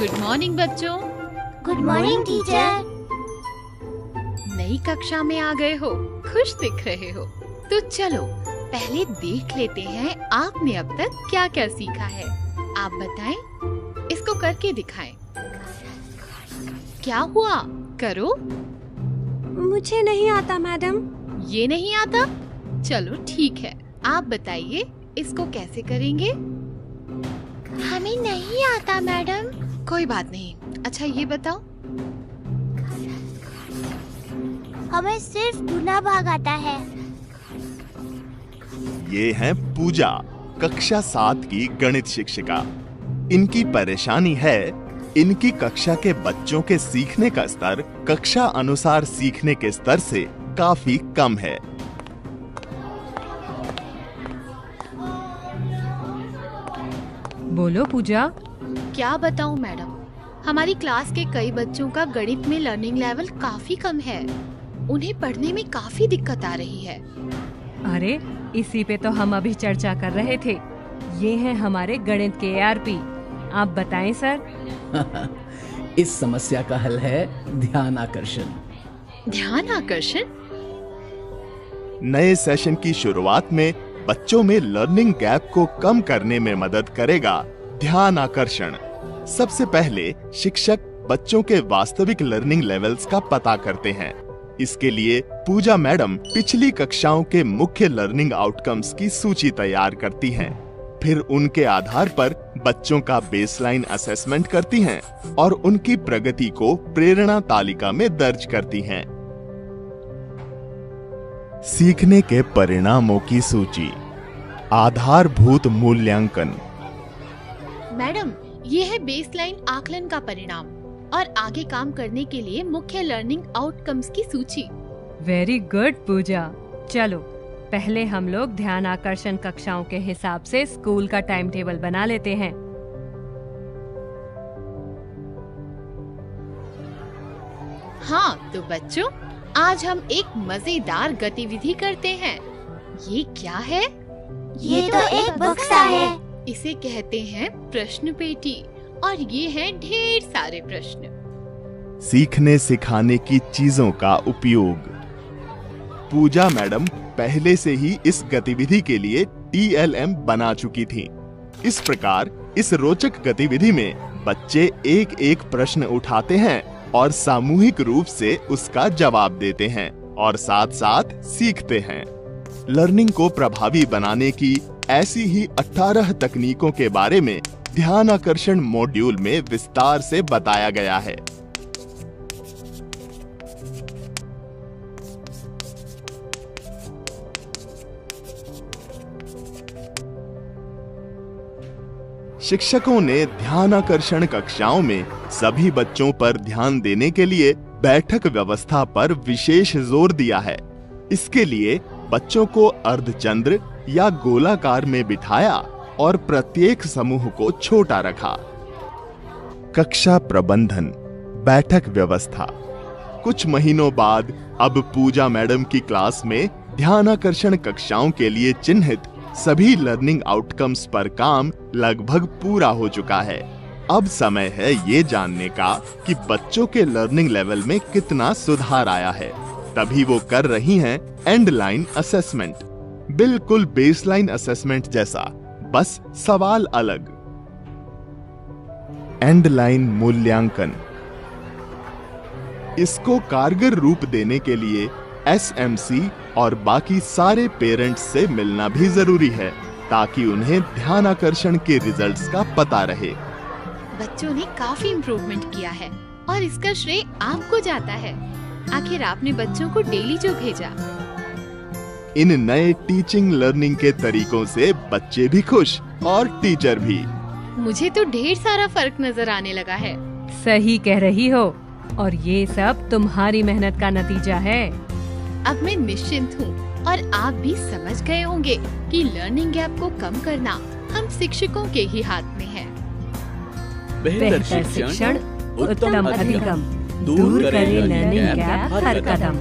Good morning बच्चों। Good morning teacher. नई कक्षा में आ गए हो, खुश दिख रहे हो। तो चलो पहले देख लेते हैं आपने अब तक क्या क्या सीखा है। आप बताएं, इसको करके दिखाएं। क्या हुआ, करो। मुझे नहीं आता मैडम। ये नहीं आता? चलो ठीक है, आप बताइए इसको कैसे करेंगे। हमें नहीं आता मैडम। कोई बात नहीं। अच्छा ये बताओ। हमें सिर्फ गुना भाग आता है। ये है पूजा, कक्षा 7 की गणित शिक्षिका। इनकी परेशानी है, इनकी कक्षा के बच्चों के सीखने का स्तर कक्षा अनुसार सीखने के स्तर से काफी कम है। बोलो पूजा। क्या बताऊं मैडम, हमारी क्लास के कई बच्चों का गणित में लर्निंग लेवल काफी कम है। उन्हें पढ़ने में काफी दिक्कत आ रही है। अरे इसी पे तो हम अभी चर्चा कर रहे थे। ये हैं हमारे गणित के ARP। आप बताएं सर। इस समस्या का हल है ध्यान आकर्षण। ध्यान आकर्षण? नए सेशन की शुरुआत में बच्चों में लर्निंग गैप को कम करने में मदद करेगा ध्यान आकर्षण। सबसे पहले शिक्षक बच्चों के वास्तविक लर्निंग लेवल्स का पता करते हैं। इसके लिए पूजा मैडम पिछली कक्षाओं के मुख्य लर्निंग आउटकम्स की सूची तैयार करती हैं। फिर उनके आधार पर बच्चों का बेसलाइन असेसमेंट करती हैं और उनकी प्रगति को प्रेरणा तालिका में दर्ज करती हैं। सीखने के परिणामों की सूची, आधारभूत मूल्यांकन। मैडम, ये है बेसलाइन आकलन का परिणाम और आगे काम करने के लिए मुख्य लर्निंग आउटकम्स की सूची। वेरी गुड पूजा। चलो पहले हम लोग ध्यान आकर्षण कक्षाओं के हिसाब से स्कूल का टाइम टेबल बना लेते हैं। हाँ तो बच्चों, आज हम एक मजेदार गतिविधि करते हैं। ये क्या है? ये तो एक बक्सा है। इसे कहते हैं प्रश्न पेटी और ये हैं ढेर सारे प्रश्न। सीखने सिखाने की चीजों का उपयोग। पूजा मैडम पहले से ही इस गतिविधि के लिए TLM बना चुकी थी। इस प्रकार इस रोचक गतिविधि में बच्चे एक एक प्रश्न उठाते हैं और सामूहिक रूप से उसका जवाब देते हैं और साथ साथ सीखते हैं। लर्निंग को प्रभावी बनाने की ऐसी ही 18 तकनीकों के बारे में ध्यान आकर्षण मॉड्यूल में विस्तार से बताया गया है। शिक्षकों ने ध्यान आकर्षण कक्षाओं में सभी बच्चों पर ध्यान देने के लिए बैठक व्यवस्था पर विशेष जोर दिया है। इसके लिए बच्चों को अर्धचंद्र या गोलाकार में बिठाया और प्रत्येक समूह को छोटा रखा। कक्षा प्रबंधन, बैठक व्यवस्था। कुछ महीनों बाद अब पूजा मैडम की क्लास में ध्यान आकर्षण कक्षाओं के लिए चिन्हित सभी लर्निंग आउटकम्स पर काम लगभग पूरा हो चुका है। अब समय है ये जानने का कि बच्चों के लर्निंग लेवल में कितना सुधार आया है। तभी वो कर रही हैं एंड लाइन असेसमेंट। बिल्कुल बेसलाइन असेसमेंट जैसा, बस सवाल अलग। एंड लाइन मूल्यांकन। इसको कारगर रूप देने के लिए SMC और बाकी सारे पेरेंट्स से मिलना भी जरूरी है ताकि उन्हें ध्यान आकर्षण के रिजल्ट्स का पता रहे। बच्चों ने काफी इम्प्रूवमेंट किया है और इसका श्रेय आपको जाता है। आखिर आपने बच्चों को डेली जो भेजा। इन नए टीचिंग लर्निंग के तरीकों से बच्चे भी खुश और टीचर भी। मुझे तो ढेर सारा फर्क नजर आने लगा है। सही कह रही हो, और ये सब तुम्हारी मेहनत का नतीजा है। अब मैं निश्चिंत हूँ और आप भी समझ गए होंगे कि लर्निंग गैप को कम करना हम शिक्षकों के ही हाथ में है। बेहतर शिक्षण, उत्तम अधिगम, दूर करे लर्निंग गैप हर कदम।